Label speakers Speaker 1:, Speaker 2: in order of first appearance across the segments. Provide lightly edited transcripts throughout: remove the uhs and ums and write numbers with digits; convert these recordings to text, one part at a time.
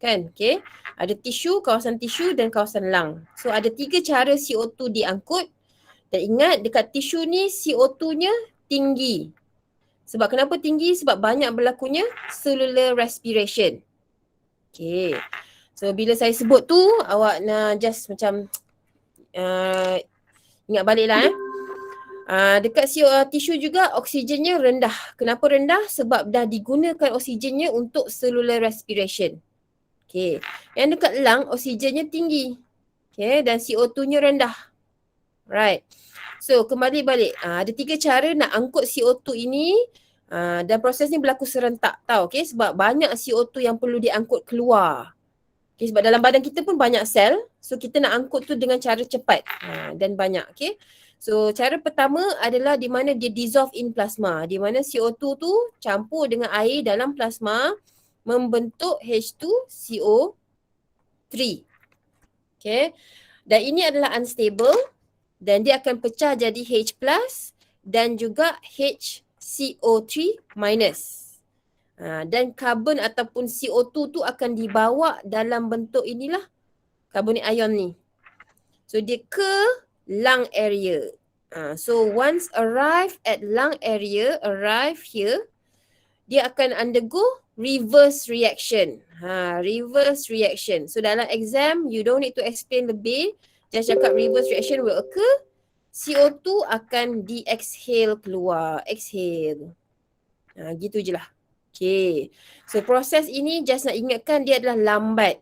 Speaker 1: Kan? Okay. Ada tisu, kawasan tisu dan kawasan lung. So ada 3 cara CO2 diangkut. Dan ingat dekat tisu ni CO2-nya tinggi. Sebab kenapa tinggi? Sebab banyak berlakunya cellular respiration. Okay. So bila saya sebut tu, awak nak just macam ingat balik lah dekat tisu juga oksigennya rendah. Kenapa rendah? Sebab dah digunakan oksigennya untuk cellular respiration. Okay. Yang dekat lung oksigennya tinggi. Okay. Dan CO2-nya rendah. Right. So kembali balik. Ada 3 cara nak angkut CO2 ini. Dan proses ni berlaku serentak tau. Okay. Sebab banyak CO2 yang perlu diangkut keluar. Okay. Sebab dalam badan kita pun banyak sel. So kita nak angkut tu dengan cara cepat. Dan banyak. Okay. So cara pertama adalah di mana dia dissolve in plasma. Di mana CO2 tu campur dengan air dalam plasma membentuk H2CO3. Okay. Dan ini adalah unstable dan dia akan pecah jadi H plus dan juga HCO3 minus. Dan karbon ataupun CO2 tu akan dibawa dalam bentuk inilah karbonik ion ni. So dia ke lung area. So once arrive at lung area, arrive here, dia akan undergo reverse reaction. Reverse reaction. So dalam exam, you don't need to explain lebih. Just cakap reverse reaction will occur. CO2 akan di-exhale keluar. Exhale. Gitu je lah. Okay. So proses ini just nak ingatkan dia adalah lambat.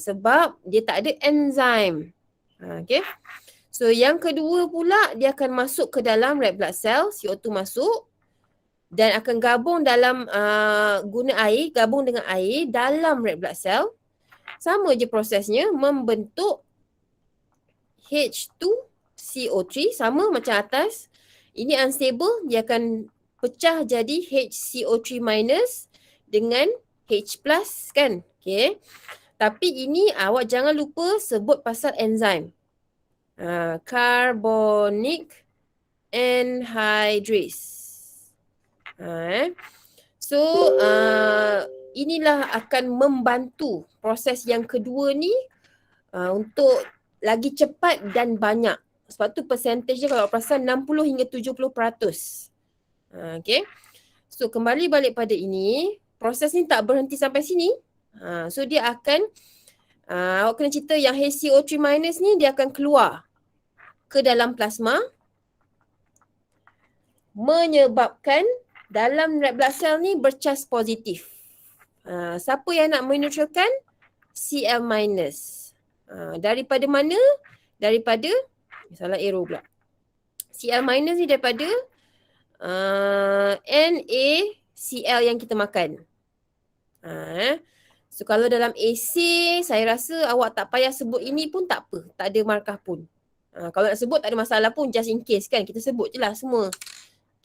Speaker 1: Sebab dia tak ada enzim. Okay. So yang kedua pula dia akan masuk ke dalam red blood cell. CO2 masuk. Dan akan gabung dalam guna air, gabung dengan air dalam red blood cell. Sama je prosesnya membentuk H2CO3 sama macam atas. Ini unstable, dia akan pecah jadi HCO3 minus dengan H plus kan. Okay. Tapi ini awak jangan lupa sebut pasal enzim. Carbonic anhydrase. So inilah akan membantu proses yang kedua ni untuk lagi cepat dan banyak. Sebab tu percentage dia kalau perasan 60 hingga 70%. Okay. So kembali balik pada ini, proses ni tak berhenti sampai sini. So dia akan awak kena cerita yang HCO3 minus ni dia akan keluar ke dalam plasma menyebabkan dalam red blood cell ni bercas positif. Siapa yang nak meneutralkan? Cl minus. Daripada mana? Daripada, salah arrow pula. Cl minus ni daripada NaCl yang kita makan. So kalau dalam AC, saya rasa awak tak payah sebut ini pun tak apa. Tak ada markah pun. Kalau nak sebut tak ada masalah pun, just in case kan. Kita sebut je lah semua.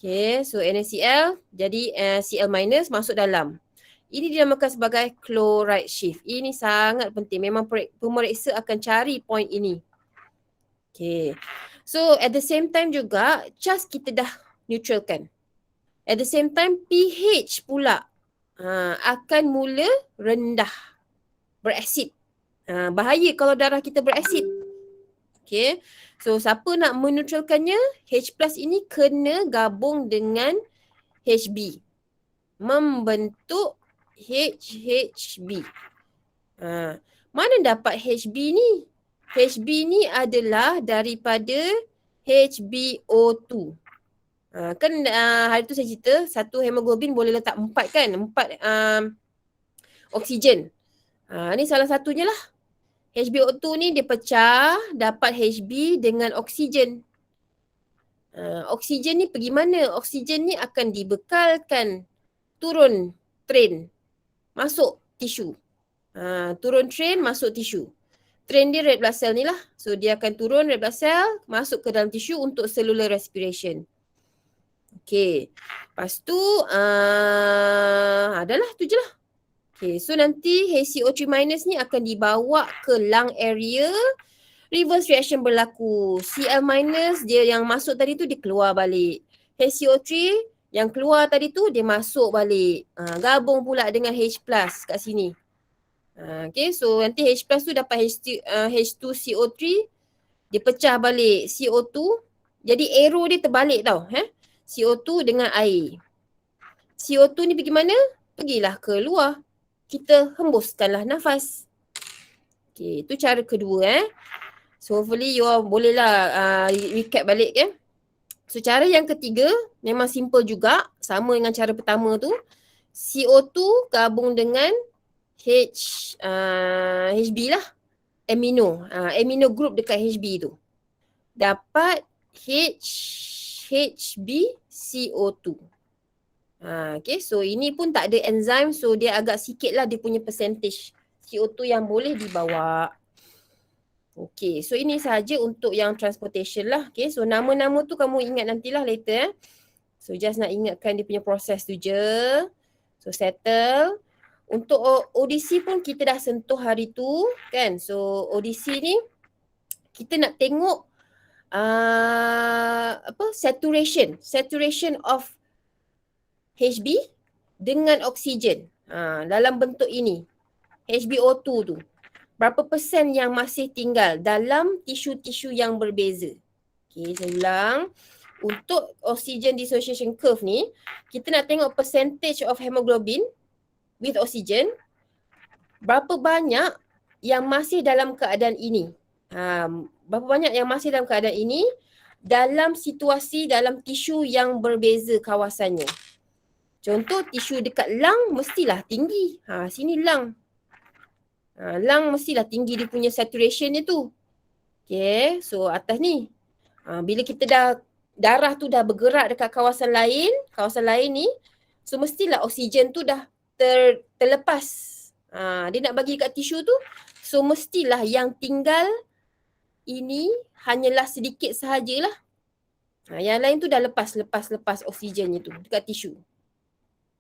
Speaker 1: Okay, so NaCl jadi Cl minus masuk dalam. Ini dinamakan sebagai chloride shift. Ini sangat penting. Memang pemeriksa akan cari point ini. Okay. So at the same time juga, cas kita dah neutralkan. At the same time, pH pula akan mula rendah. Berasid. Bahaya kalau darah kita berasid. Okay. So siapa nak meneutralkannya? H plus ini kena gabung dengan HB. Membentuk HHB. Mana dapat HB ni? HB ni adalah daripada HbO2. Kan hari tu saya cerita satu hemoglobin boleh letak 4 kan? 4 oksigen. Ni salah satunya lah. HbO2 ni dia pecah, dapat Hb dengan oksigen. Oksigen ni pergi mana? Oksigen ni akan dibekalkan turun train, masuk tisu. Turun train, masuk tisu. Train dia red blood cell ni lah. So dia akan turun red blood cell, masuk ke dalam tisu untuk cellular respiration. Okay. Lepas tu, adalah tu je lah. Okay, so nanti HCO3 minus ni akan dibawa ke lung area. Reverse reaction berlaku. Cl minus dia yang masuk tadi tu dia keluar balik. HCO3 yang keluar tadi tu dia masuk balik. Gabung pula dengan H plus kat sini. Okay, so nanti H plus tu dapat H2CO3, dia pecah balik CO2, jadi arrow dia terbalik tau. CO2 dengan air. CO2 ni pergi mana? Pergilah ke luar. Kita hembuskanlah nafas. Okay, itu cara kedua. So hopefully you all bolehlah recap balik kan. So cara yang ketiga memang simple juga. Sama dengan cara pertama tu. CO2 gabung dengan HB lah. Amino group dekat HB tu. Dapat HBCO2. Okay, so ini pun tak ada enzim, so dia agak sikit lah dia punya percentage CO2 yang boleh dibawa. Okay, so ini sahaja untuk yang transportation lah. Okay, so nama-nama tu kamu ingat nantilah later. So just nak ingatkan dia punya proses tu je. So settle. Untuk ODC pun kita dah sentuh hari tu kan. So ODC ni kita nak tengok saturation of HB dengan oksigen dalam bentuk ini. HbO2 tu. Berapa persen yang masih tinggal dalam tisu-tisu yang berbeza. Okay, saya ulang. Untuk oxygen dissociation curve ni, kita nak tengok percentage of hemoglobin with oxygen. Berapa banyak yang masih dalam keadaan ini. Berapa banyak yang masih dalam keadaan ini dalam situasi dalam tisu yang berbeza kawasannya. Contoh tisu dekat lung mestilah tinggi. Sini lung. Lung mestilah tinggi dia punya saturation dia tu. Okay, so atas ni. Bila kita darah tu dah bergerak dekat kawasan lain ni, so mestilah oksigen tu dah terlepas. Dia nak bagi dekat tisu tu, so mestilah yang tinggal ini hanyalah sedikit sahajalah. Yang lain tu dah lepas oksigennya tu dekat tisu.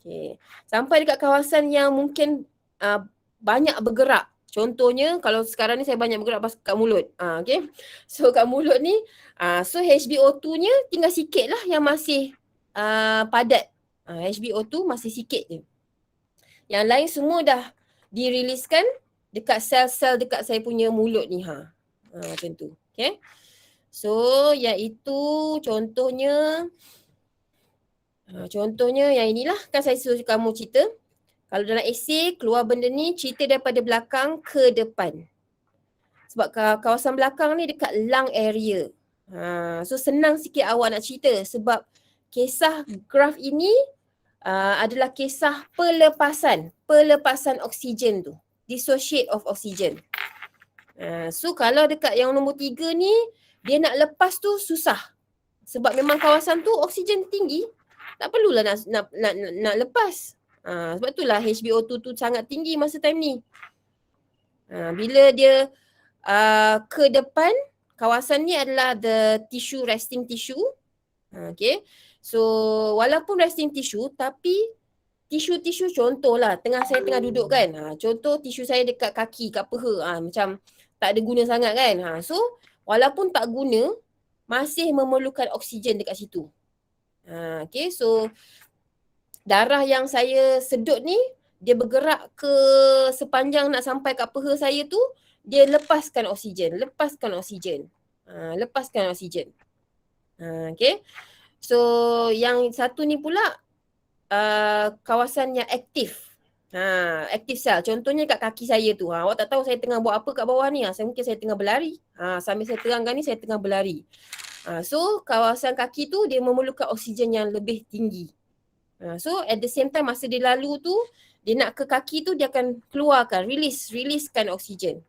Speaker 1: Okay. Sampai dekat kawasan yang mungkin banyak bergerak. Contohnya kalau sekarang ni saya banyak bergerak kat mulut. Okay. So kat mulut ni, so HbO2-nya tinggal sikit lah yang masih padat. HbO2 masih sikit je. Yang lain semua dah diriliskan dekat sel-sel dekat saya punya mulut ni. Macam tu. Okay. So iaitu contohnya yang inilah kan saya suruh kamu cerita. Kalau dalam esei keluar benda ni cerita daripada belakang ke depan. Sebab kawasan belakang ni dekat lung area. So senang sikit awak nak cerita sebab kisah graf ini adalah kisah pelepasan oksigen tu. Dissociate of oxygen. So kalau dekat yang nombor 3 ni dia nak lepas tu susah. Sebab memang kawasan tu oksigen tinggi. Tak perlulah nak lepas. Sebab itulah HbO2 tu sangat tinggi masa time ni. Bila dia ke depan, kawasan ni adalah the tissue, resting tissue. Okay. So walaupun resting tissue tapi tisu-tisu contohlah saya tengah duduk kan. Contoh tisu saya dekat kaki, kat peha. Macam tak ada guna sangat kan. So walaupun tak guna, masih memerlukan oksigen dekat situ. Okay, so darah yang saya sedut ni, dia bergerak ke sepanjang nak sampai kat peha saya tu, dia lepaskan oksigen. Okay, so yang satu ni pula kawasan yang aktif. Aktif sel. Contohnya kat kaki saya tu. Awak tak tahu saya tengah buat apa kat bawah ni. Mungkin saya tengah berlari. Sambil saya terangkan ni, saya tengah berlari. So kawasan kaki tu dia memerlukan oksigen yang lebih tinggi. So at the same time masa dia lalu tu, dia nak ke kaki tu dia akan keluarkan, releasekan oksigen.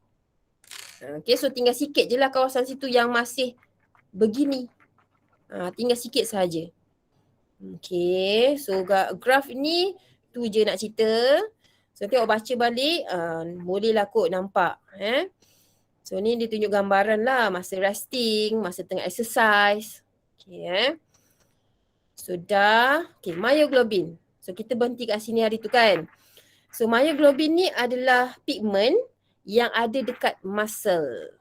Speaker 1: Okay, so tinggal sikit je lah kawasan situ yang masih begini. Tinggal sikit sahaja. Okay, so graf ni tu je nak cerita. So tengok baca balik, bolehlah kot nampak. So ni dia tunjuk gambaran lah masa resting, masa tengah exercise. Okay, Sudah. Okay, myoglobin. So kita berhenti kat sini hari tu kan. So myoglobin ni adalah pigment yang ada dekat muscle.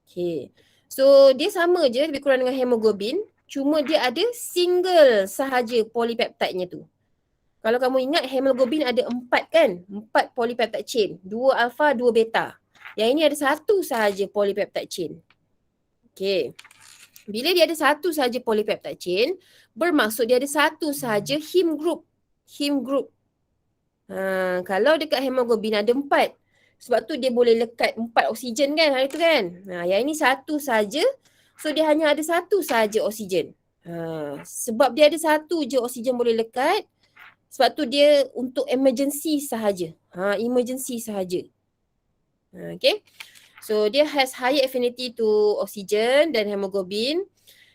Speaker 1: Okay. So dia sama je lebih kurang dengan hemoglobin. Cuma dia ada single sahaja polypeptide-nya tu. Kalau kamu ingat hemoglobin ada 4 kan? 4 polypeptide chain. 2 alpha, 2 beta. Yang ini ada satu sahaja polypeptide chain. Okay. Bila dia ada satu sahaja polypeptide chain, bermaksud dia ada satu sahaja heme group. Heme group. Kalau dekat hemoglobin ada 4. Sebab tu dia boleh lekat 4 oksigen kan hari tu kan. Yang ini satu sahaja. So dia hanya ada satu sahaja oksigen. Sebab dia ada satu je oksigen boleh lekat. Sebab tu dia untuk emergency sahaja. Emergency sahaja. Okay. So dia has higher affinity to oxygen dan hemoglobin.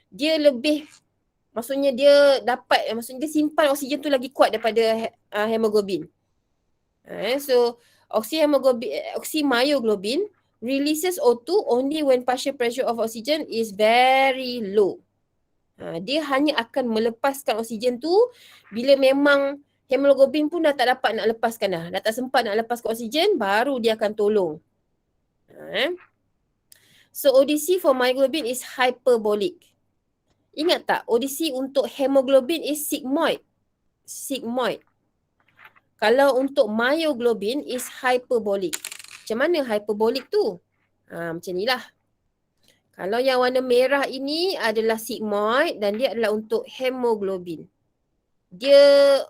Speaker 1: Dia lebih, maksudnya dia dia simpan oksigen tu lagi kuat daripada hemoglobin. So oxymyoglobin releases O2 only when partial pressure of oxygen is very low. Dia hanya akan melepaskan oksigen tu bila memang hemoglobin pun dah tak dapat nak lepaskan dah. Dah tak sempat nak lepaskan oksigen, baru dia akan tolong. So ODC for myoglobin is hyperbolic. Ingat tak, ODC untuk hemoglobin is sigmoid. Sigmoid. Kalau untuk myoglobin is hyperbolic. Macam mana hyperbolic tu? Macam ni lah. Kalau yang warna merah ini adalah sigmoid dan dia adalah untuk hemoglobin. Dia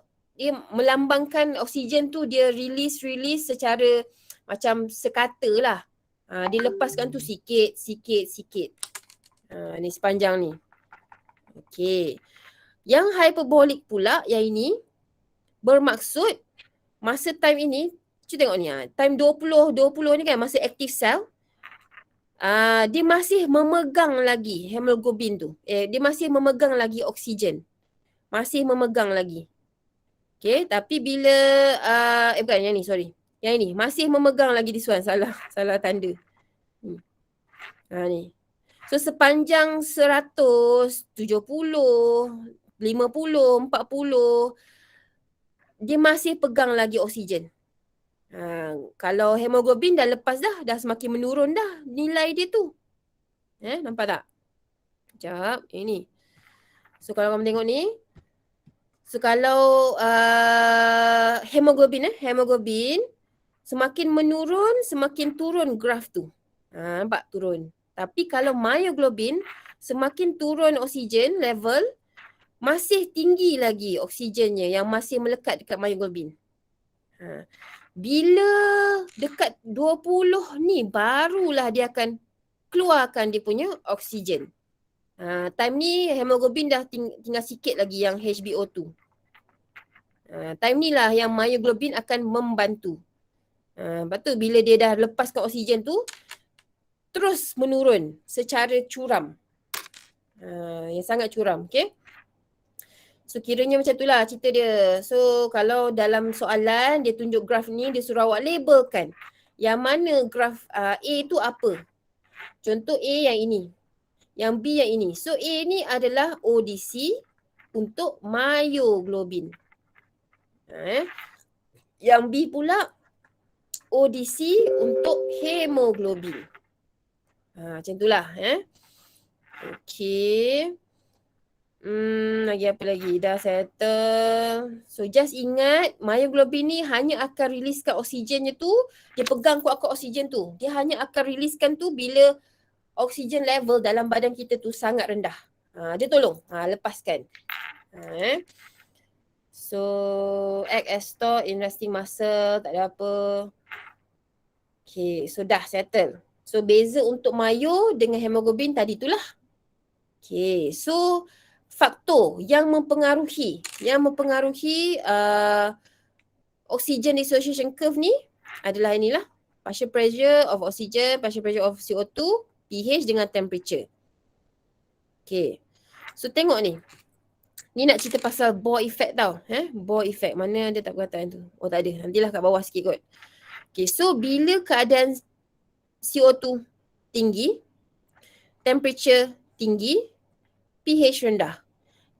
Speaker 1: melambangkan oksigen tu, dia release secara macam sekata lah. Dia lepaskan tu sikit. Ni sepanjang ni. Okey. Yang hyperbolic pula, yang ini bermaksud masa time ini, cuba tengok ni, time 20 ni kan masa active cell, dia masih memegang lagi hemoglobin tu. Dia masih memegang lagi oksigen. Masih memegang lagi. Okay, tapi bila, bukan yang ni, sorry. Yang ini, masih memegang lagi this one. Salah tanda. Ni. So sepanjang 170, 50, 40, dia masih pegang lagi oksigen. Kalau hemoglobin dah lepas dah semakin menurun dah nilai dia tu. Nampak tak? Sekejap, ini. So kalau kamu tengok ni, so kalau hemoglobin semakin menurun, semakin turun graf tu. Nampak turun. Tapi kalau myoglobin, semakin turun oksigen level, masih tinggi lagi oksigennya yang masih melekat dekat myoglobin. Bila dekat 20 ni, barulah dia akan keluarkan dia punya oksigen. Time ni hemoglobin dah tinggal sikit lagi yang HbO2. Time ni lah yang myoglobin akan membantu. Lepas tu bila dia dah lepaskan oksigen tu, terus menurun secara curam. Yang sangat curam, okay? So kiranya macam itulah cerita dia. So kalau dalam soalan dia tunjuk graf ni, dia suruh awak labelkan yang mana graf A tu apa. Contoh A yang ini, yang B yang ini. So A ni adalah ODC untuk myoglobin. Yang B pula ODC untuk hemoglobin. Macam itulah. Okay. Lagi apa lagi? Dah settle. So just ingat, myoglobin ni hanya akan riliskan oksigennya tu, dia pegang kuat-kuat oksigen tu. Dia hanya akan riliskan tu bila oksigen level dalam badan kita tu sangat rendah. Dia tolong lepaskan. So act as store in resting muscle, tak ada apa. Okay, so dah settle. So beza untuk myo dengan hemoglobin tadi itulah. Okay, so faktor yang mempengaruhi oxygen dissociation curve ni adalah inilah, partial pressure of oxygen, partial pressure of CO2, pH dengan temperature. Okay, so tengok ni. Ni nak cerita pasal Bohr effect tau. Bohr effect, mana ada tak perkataan tu? Oh tak ada, nantilah kat bawah sikit kot. Okay, so bila keadaan CO2 tinggi, temperature tinggi, pH rendah.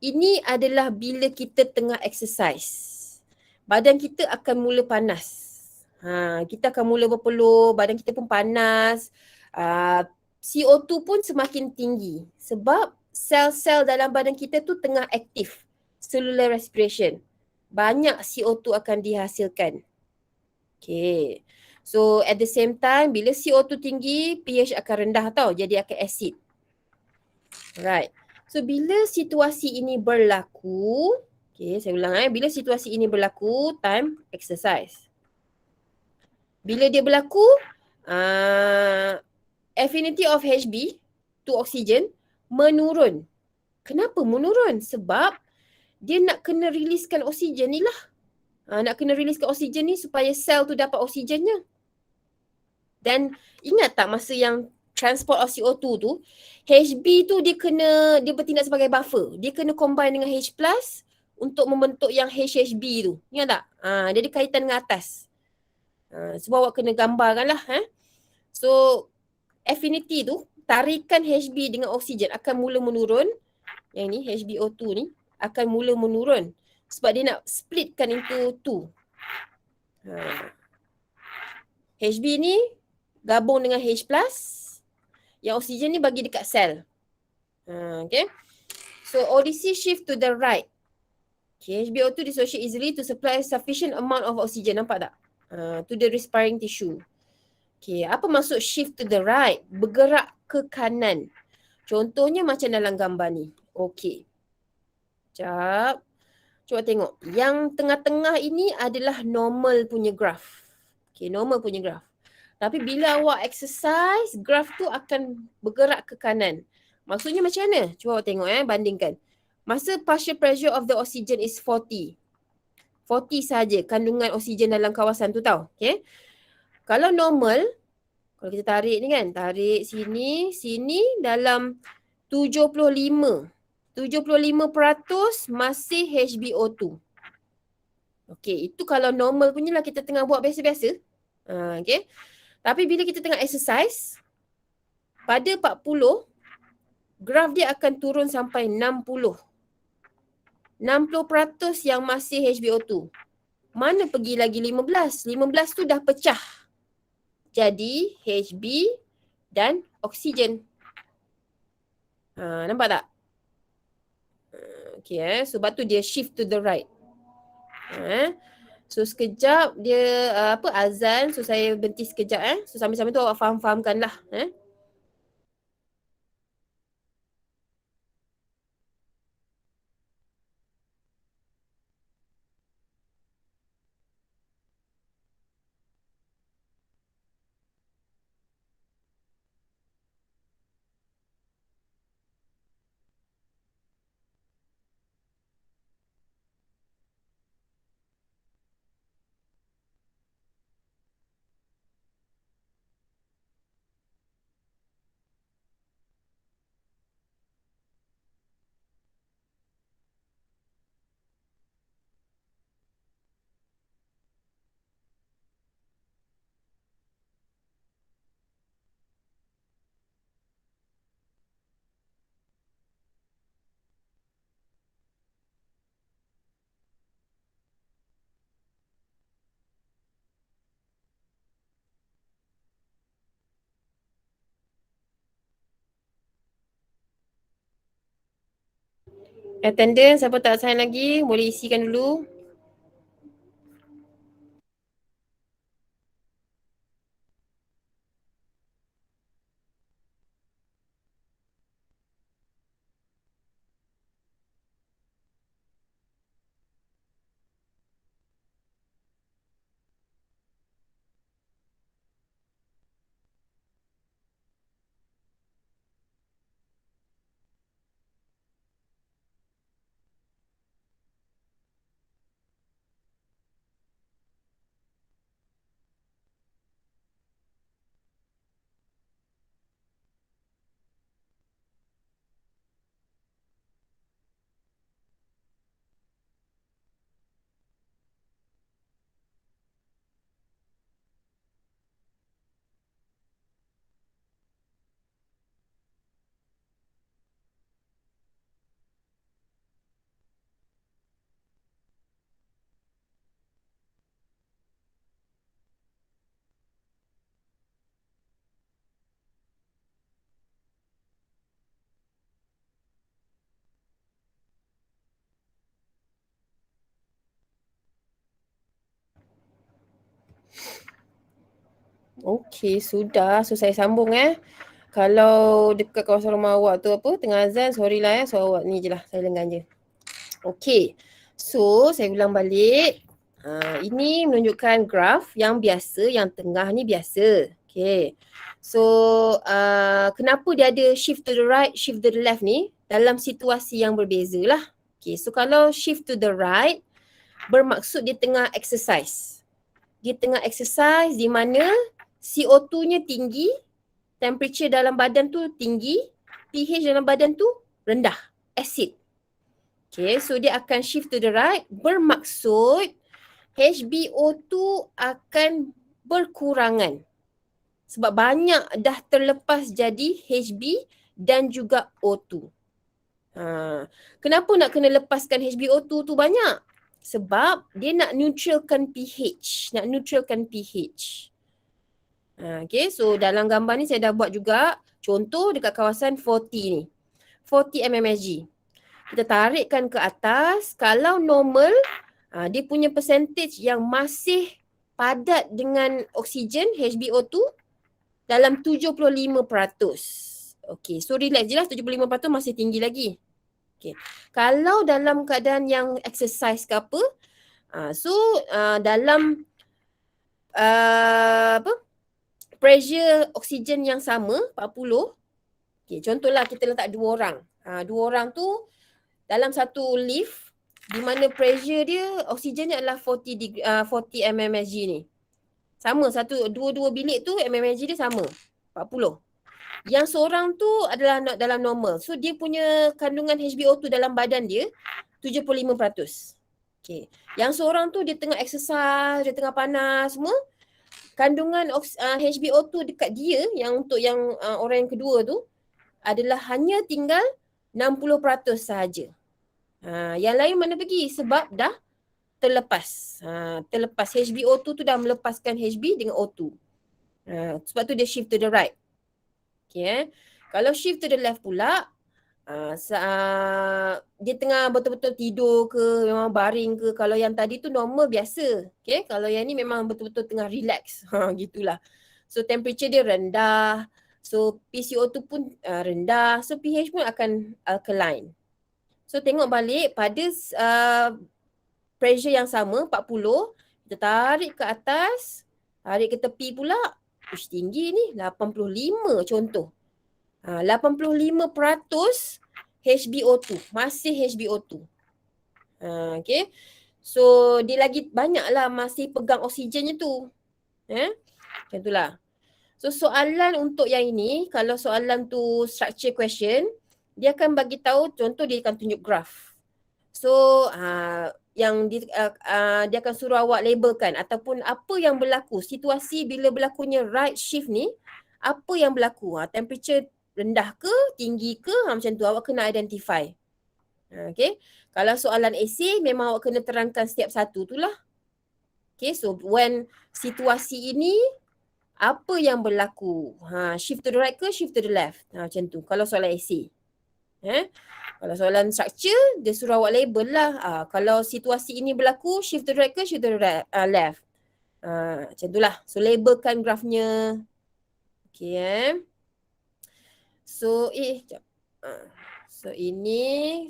Speaker 1: Ini adalah bila kita tengah exercise. Badan kita akan mula panas. Kita akan mula berpeluh, badan kita pun panas. CO2 pun semakin tinggi. Sebab sel-sel dalam badan kita tu tengah aktif. Cellular respiration. banyak CO2 akan dihasilkan. Okay. So at the same time, bila CO2 tinggi, pH akan rendah tau. Jadi akan asid. Right. So bila situasi ini berlaku, okay, saya ulang bila situasi ini berlaku, time exercise. Bila dia berlaku, affinity of Hb to oxygen menurun. Kenapa menurun? Sebab dia nak kena riliskan oksigen ni lah. Nak kena riliskan oksigen ni supaya sel tu dapat oksigennya. Dan ingat tak masa yang transport of CO2 tu, Hb tu dia bertindak sebagai buffer. Dia kena combine dengan H+ untuk membentuk yang HHB tu. Ingat tak? Dia ada kaitan dengan atas. Sebab awak kena gambarkan lah. So, affinity tu, tarikan Hb dengan oksigen akan mula menurun. Yang ni, HbO2 ni, akan mula menurun. Sebab dia nak splitkan into two. Hb ni gabung dengan H+, yang oksigen ni bagi dekat sel. Okay. So ODC shift to the right. Okay, HbO2 dissociate easily to supply sufficient amount of oxygen. Nampak tak? To the respiring tissue. Okay, apa maksud shift to the right? Bergerak ke kanan. Contohnya macam dalam gambar ni. Okay. Sekejap. Cuba tengok. Yang tengah-tengah ini adalah normal punya graph. Okay, normal punya graph. Tapi bila awak exercise, graph tu akan bergerak ke kanan. Maksudnya macam mana? Cuba awak tengok bandingkan. Masa partial pressure of the oxygen is 40. 40 saja kandungan oksigen dalam kawasan tu tau. Okay. Kalau normal, kalau kita tarik ni kan, tarik sini, sini dalam 75. 75% masih HbO2. Okay, itu kalau normal punya lah kita tengah buat biasa-biasa. Okay. Tapi bila kita tengah exercise, pada 40, graf dia akan turun sampai 60. 60% yang masih HbO2. Mana pergi lagi 15? 15 tu dah pecah. Jadi Hb dan oksigen. Nampak tak? Okay, sebab tu dia shift to the right. So sekejap dia azan. So saya berhenti sekejap. So sambil-sambil tu awak faham-fahamkan lah. Attendance, siapa tak sign lagi, boleh isikan dulu. Okey, sudah. So saya sambung Kalau dekat kawasan rumah awak tu apa, tengah azan, sorry lah so awak ni je lah, saya lenggan je. Okey. So, saya ulang balik. Ini menunjukkan graf yang biasa, yang tengah ni biasa. Okey. So, kenapa dia ada shift to the right, shift to the left ni? Dalam situasi yang berbeza lah. Okey, so kalau shift to the right, bermaksud dia tengah exercise. Dia tengah exercise di mana CO2-nya tinggi, temperature dalam badan tu tinggi, pH dalam badan tu rendah, acid. Okay, so dia akan shift to the right, bermaksud HbO2 akan berkurangan. Sebab banyak dah terlepas jadi Hb dan juga O2. Kenapa nak kena lepaskan HbO2 tu banyak? Sebab dia nak neutralkan pH. Okay, so dalam gambar ni saya dah buat juga contoh dekat kawasan 40 ni. 40 mmHg. Kita tarikkan ke atas, kalau normal, dia punya percentage yang masih padat dengan oksigen, HbO2, dalam 75%. Okay, so relax je lah, 75% masih tinggi lagi. Okay. Kalau dalam keadaan yang exercise ke apa, dalam pressure oksigen yang sama, 40, okay, contohlah kita letak dua orang. Dua orang tu dalam satu lift di mana pressure dia oksigennya adalah 40 mmHg ni. Sama dua bilik tu mmHg dia sama 40. Yang seorang tu adalah dalam normal. So dia punya kandungan HbO2 dalam badan dia 75%. Okay. Yang seorang tu dia tengah exercise, dia tengah panas semua. Kandungan HbO2 dekat dia yang untuk yang orang yang kedua tu adalah hanya tinggal 60% sahaja. Yang lain mana pergi? Sebab dah terlepas. Terlepas HbO2 tu dah melepaskan Hb dengan O2. Sebab tu dia shift to the right. Okay, kalau shift to the left pula, dia tengah betul-betul tidur ke, memang baring ke. Kalau yang tadi tu normal biasa. Okay, kalau yang ni memang betul-betul tengah relax. Gitulah. So temperature dia rendah. So PCO2 pun rendah. So pH pun akan alkaline. So tengok balik pada pressure yang sama 40, kita tarik ke atas, tarik ke tepi pula. Ush, tinggi ni 85 contoh. 85% HbO2, masih HbO2. Okay. So dia lagi banyaklah masih pegang oksigennya tu. Macam itulah. So soalan untuk yang ini, kalau soalan tu structure question, dia akan bagi tahu, contoh dia akan tunjuk graf. So yang dia akan suruh awak labelkan ataupun apa yang berlaku, situasi bila berlakunya right shift ni, apa yang berlaku, temperature rendah ke, tinggi ke, macam tu awak kena identify. Okay, kalau soalan essay memang awak kena terangkan setiap satu tu lah. Okay, so when situasi ini apa yang berlaku, shift to the right ke shift to the left, macam tu kalau soalan essay. Kalau soalan structure, dia suruh awak label lah. Kalau situasi ini berlaku, shift to the right ke shift to the left. Macam tu lah. So labelkan grafnya. Okay. So so ini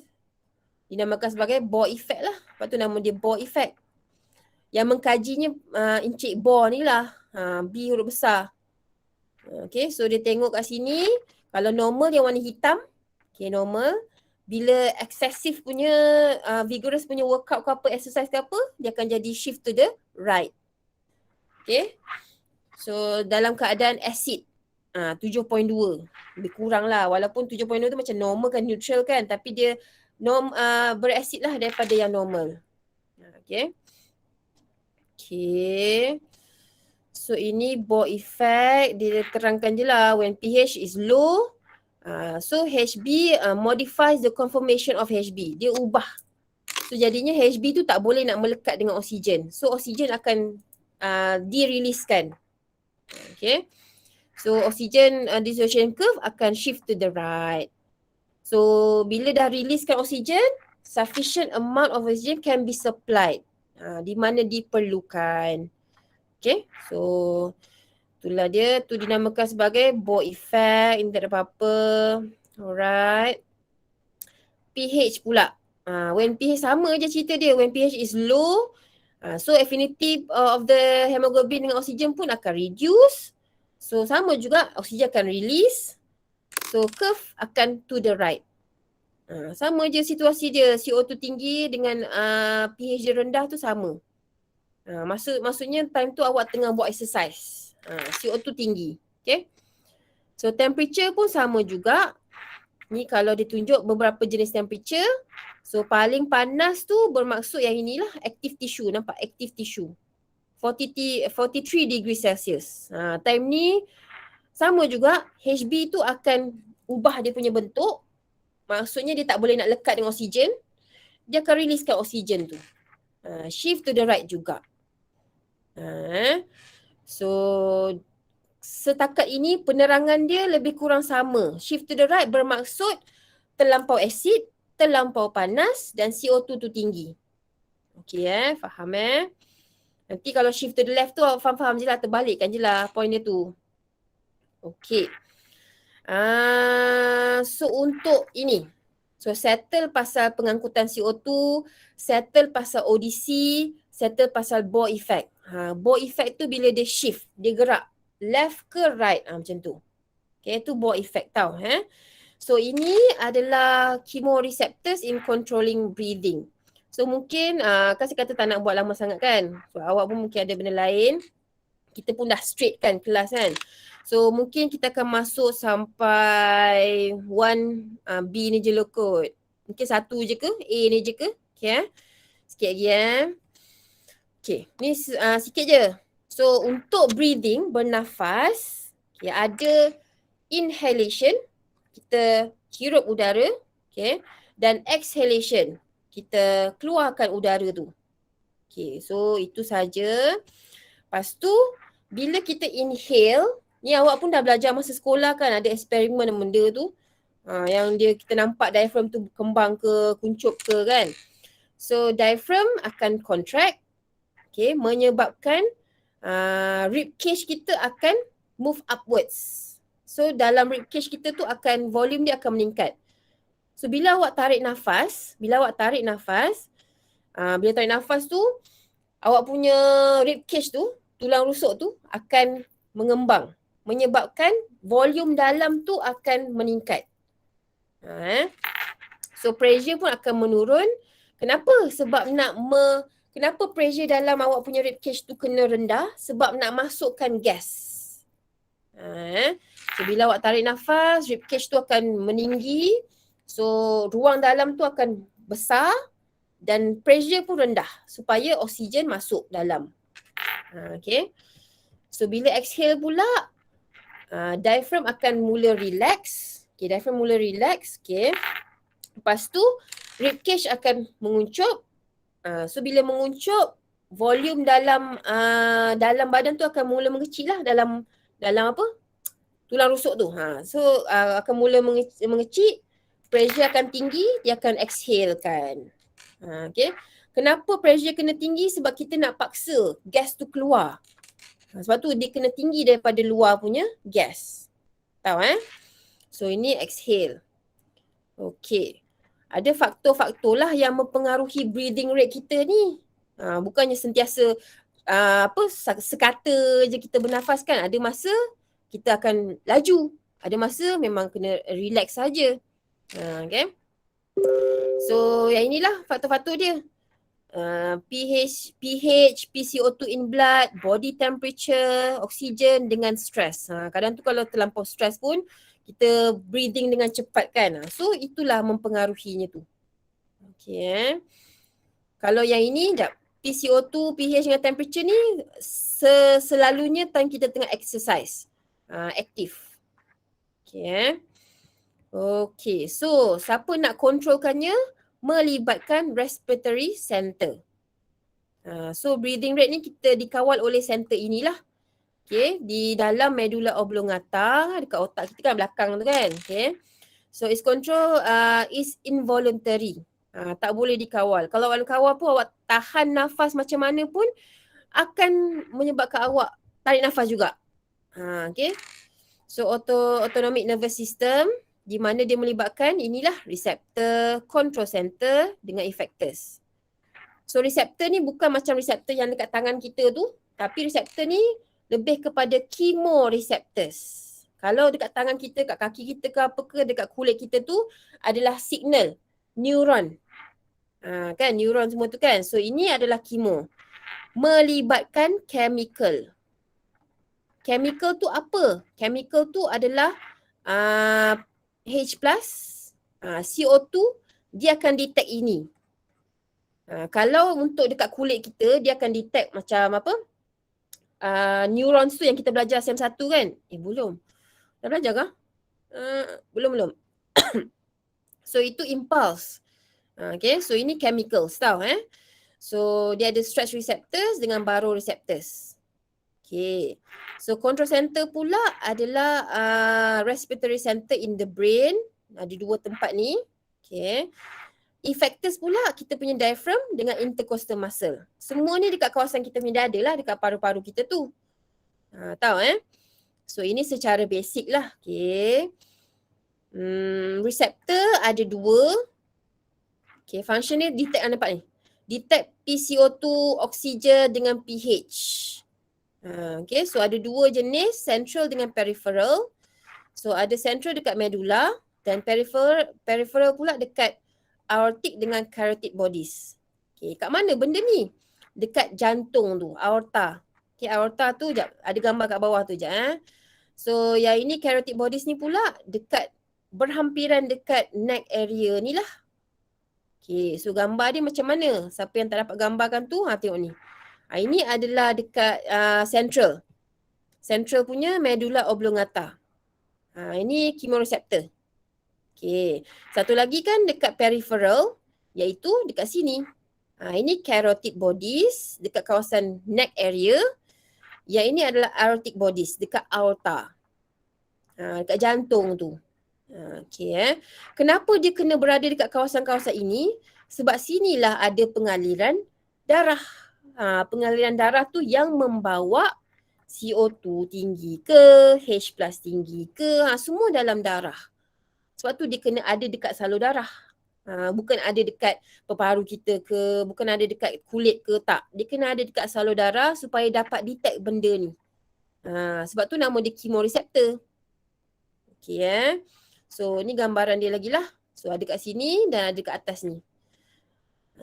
Speaker 1: dinamakan sebagai Bohr effect lah. Lepas tu nama dia Bohr effect. Yang mengkajinya Encik Bohr ni lah. B huruf besar. Okay, so dia tengok kat sini. Kalau normal yang warna hitam. Okay, normal. Bila excessive punya, vigorous punya workout ke apa, exercise ke apa, dia akan jadi shift to the right. Okay. So dalam keadaan acid, 7.2. Lebih kurang lah. Walaupun 7.2 tu macam normal kan, neutral kan. Tapi dia berasid lah daripada yang normal. Okay. Okay. So ini Bohr effect. Dia terangkan je lah when pH is low. So Hb modifies the conformation of Hb. Dia ubah. So jadinya Hb tu tak boleh nak melekat dengan oksigen. So oksigen akan di-releasekan. Okay. So oksigen dissociation curve akan shift to the right. So bila dah releasekan oksigen, sufficient amount of oxygen can be supplied. Di mana diperlukan. Okay. So Itulah dia. Tu dinamakan sebagai Bohr effect. Ini tak ada apa-apa. Alright. pH pula. When pH sama je cerita dia. When pH is low, so affinity of the hemoglobin dengan oksigen pun akan reduce. So sama juga oksigen akan release. So curve akan to the right. Sama je situasi dia. CO2 tinggi dengan pH dia rendah tu sama. Maksudnya time tu awak tengah buat exercise. CO2 tinggi. Okay. So temperature pun sama juga. Ni kalau ditunjuk beberapa jenis temperature. So paling panas tu bermaksud yang inilah active tissue. Nampak active tissue. 43 degrees Celsius. Time ni sama juga HB tu akan ubah dia punya bentuk. Maksudnya dia tak boleh nak lekat dengan oksigen. Dia akan releasekan oksigen tu. Shift to the right juga. So setakat ini penerangan dia lebih kurang sama. Shift to the right bermaksud terlampau asid, terlampau panas dan CO2 tu tinggi. Okey faham Nanti kalau shift to the left tu faham-faham je lah, terbalikkan je lah point dia tu. Okey. So untuk ini. So settle pasal pengangkutan CO2, settle pasal ODC, settle pasal Bohr effect. Bohr effect tu bila dia shift, dia gerak left ke right macam tu. Okay, tu Bohr effect tau. So ini adalah chemoreceptors in controlling breathing. So mungkin kan saya kata tak nak buat lama sangat kan. So awak pun mungkin ada benda lain. Kita pun dah straight kan kelas kan. So mungkin kita akan masuk sampai 1B ni je lah kot. Mungkin 1 je ke? A ni je ke? Okay sikit lagi Okay, ni sikit je. So untuk breathing, bernafas, okay, ada inhalation, kita hirup udara, okay, dan exhalation, kita keluarkan udara tu. Okay, so itu saja. Lepas tu, bila kita inhale, ni awak pun dah belajar masa sekolah kan, ada eksperimen benda tu. Yang dia kita nampak diaphragm tu berkembang ke, kuncup ke kan. So diaphragm akan contract, okay, menyebabkan rib cage kita akan move upwards. So dalam rib cage kita tu akan volume dia akan meningkat. So bila awak tarik nafas, bila tarik nafas tu awak punya rib cage tu, tulang rusuk tu akan mengembang, menyebabkan volume dalam tu akan meningkat. So pressure pun akan menurun. Kenapa? Sebab kenapa pressure dalam awak punya rib cage tu kena rendah? Sebab nak masukkan gas. So bila awak tarik nafas, rib cage tu akan meninggi. So ruang dalam tu akan besar dan pressure pun rendah supaya oksigen masuk dalam. Okay. So bila exhale pula, diaphragm akan mula relax. Okay, diaphragm mula relax. Okay. Lepas tu rib cage akan menguncup. So bila menguncup, volume dalam badan tu akan mula mengecil lah dalam apa? Tulang rusuk tu. So akan mula mengecil, pressure akan tinggi, dia akan exhale kan. Okay. Kenapa pressure kena tinggi? Sebab kita nak paksa gas tu keluar. Sebab tu dia kena tinggi daripada luar punya gas. Tahu So ini exhale. Okay. Ada faktor-faktor lah yang mempengaruhi breathing rate kita ni. Bukannya sentiasa sekata je kita bernafas kan. Ada masa kita akan laju. Ada masa memang kena relax saja. Okay. So yang inilah faktor-faktor dia. pH, PCO2 in blood, body temperature, oksigen dengan stress. Kadang tu kalau terlampau stress pun kita breathing dengan cepat kan. So itulah mempengaruhinya tu. Okay. Kalau yang ini, PCO2, pH dengan temperature ni selalunya time kita tengah exercise. Aktif. Okay. Okay. So siapa nak kontrolkannya? Melibatkan respiratory center. So breathing rate ni kita dikawal oleh center inilah. Okay, di dalam medulla oblongata, dekat otak kita kan belakang tu kan. Okay. So its control is involuntary. Tak boleh dikawal. Kalau awak kawal pun awak tahan nafas macam mana pun akan menyebabkan awak tarik nafas juga. Okay. So autonomic nervous system di mana dia melibatkan inilah reseptor, control center dengan effectors. So reseptor ni bukan macam reseptor yang dekat tangan kita tu, tapi reseptor ni lebih kepada chemoreceptors. Kalau dekat tangan kita, kat kaki kita ke apa ke, dekat kulit kita tu adalah signal, neuron. Kan neuron semua tu kan. So ini adalah chemo. Melibatkan chemical. Chemical tu apa? Chemical tu adalah H+, CO2, dia akan detect ini. Kalau untuk dekat kulit kita, dia akan detect macam apa? Neurons tu yang kita belajar SEM1 kan? Belum. Dah belajar kah? Belum. So itu impulse. Okay, so ini chemicals tau So dia ada stretch receptors dengan baroreceptors. Okay. So control center pula adalah respiratory center in the brain. Ada dua tempat ni. Okay. Effectors pula kita punya diaphragm dengan intercostal muscle. Semua ni dekat kawasan kita punya dada lah, dekat paru-paru kita tu. Tahu So ini secara basic lah. Okay. Receptor ada dua. Okay, function ni detect nampak ni. Detect PCO2, oksigen dengan pH. Okay, so ada dua jenis, central dengan peripheral. So ada central dekat medulla dan peripheral pula dekat aortic dengan carotid bodies. Okay, kat mana benda ni? Dekat jantung tu, aorta. Okay, aorta tu jap, ada gambar kat bawah tu jap So yang ini carotid bodies ni pula dekat berhampiran dekat neck area ni lah. Okay, so gambar dia macam mana? Siapa yang tak dapat gambarkan tu, tengok ni. Ini adalah dekat central. Central punya medulla oblongata. Ini chemoreceptor. Okay. Satu lagi kan dekat peripheral, iaitu dekat sini. Ini carotid bodies dekat kawasan neck area. Yang ini adalah aortic bodies dekat aorta. Dekat jantung tu. Okay. Kenapa dia kena berada dekat kawasan-kawasan ini? Sebab sinilah ada pengaliran darah. Pengaliran darah tu yang membawa CO2 tinggi ke, H+ tinggi ke, semua dalam darah. Sebab tu dia kena ada dekat salur darah. Bukan ada dekat peparu kita ke, bukan ada dekat kulit ke, tak. Dia kena ada dekat salur darah supaya dapat detect benda ni. Sebab tu nama dia chemoreceptor. Okay So ni gambaran dia lagi lah. So ada kat sini dan ada kat atas ni.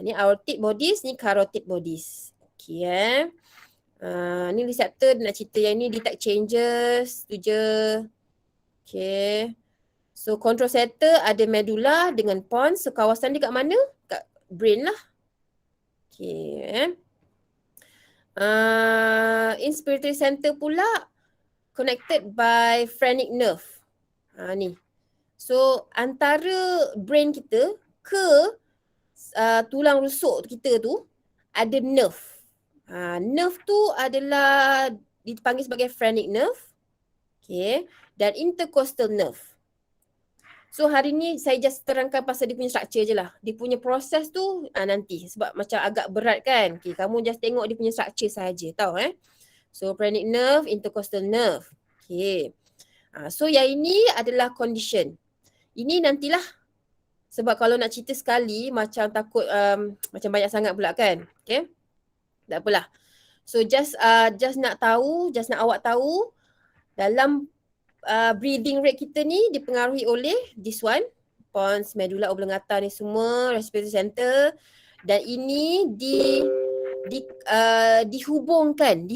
Speaker 1: Ni aortic bodies, ni carotid bodies. Okay ni receptor nak cerita yang ni detect changes tu je. Okay. So control center ada medulla dengan pons. So kawasan dia kat mana? Kat brain lah. Okay. Inspiratory center pula connected by phrenic nerve. Ni. So antara brain kita ke tulang rusuk kita tu ada nerve. Nerve tu adalah dipanggil sebagai phrenic nerve. Okay. Dan intercostal nerve. So hari ni saya just terangkan pasal dia punya structure je lah. Dia punya proses tu nanti. Sebab macam agak berat kan. Okay, kamu just tengok dia punya structure sahaja. Tahu So phrenic nerve, intercostal nerve. Okay. So yang ini adalah condition. Ini nantilah. Sebab kalau nak cerita sekali macam takut macam banyak sangat pula kan. Okay. Tak apalah. So just nak tahu, just nak awak tahu dalam breathing rate kita ni dipengaruhi oleh this one, pons, medulla oblongata ni semua, respiratory center, dan ini dihubungkan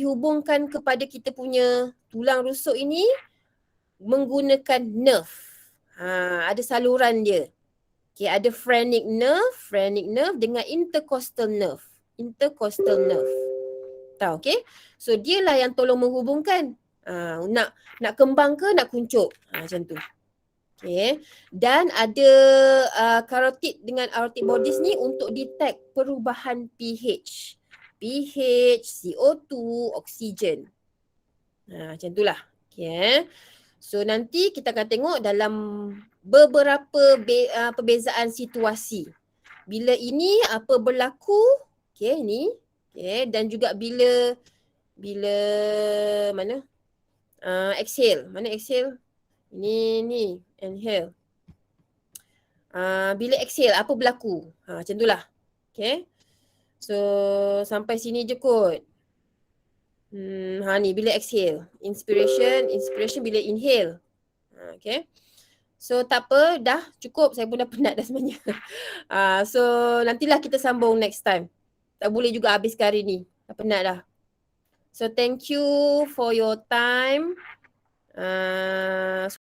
Speaker 1: kepada kita punya tulang rusuk ini menggunakan nerve. Ada saluran dia. Okay, ada phrenic nerve dengan intercostal nerve. Tahu, okay? So dialah yang tolong menghubungkan. Nak kembang ke nak kuncup. Macam tu. Okay. Dan ada carotid dengan aortic bodies ni untuk detect perubahan pH. pH, CO2, oksigen. Macam itulah. Okay. So nanti kita akan tengok dalam beberapa perbezaan situasi. Bila ini apa berlaku, ni, dan juga bila mana? Exhale. Mana exhale? Ini ni. Inhale. Bila exhale, apa berlaku? Macam tu lah. Okay. So, sampai sini je kot. Ni bila exhale. Inspiration bila inhale. Okay. So, tak apa. Dah cukup. Saya pun dah penat dah sebenarnya. So, nantilah kita sambung next time. Tak boleh juga habiskan hari ni. Dah penat dah. So, thank you for your time.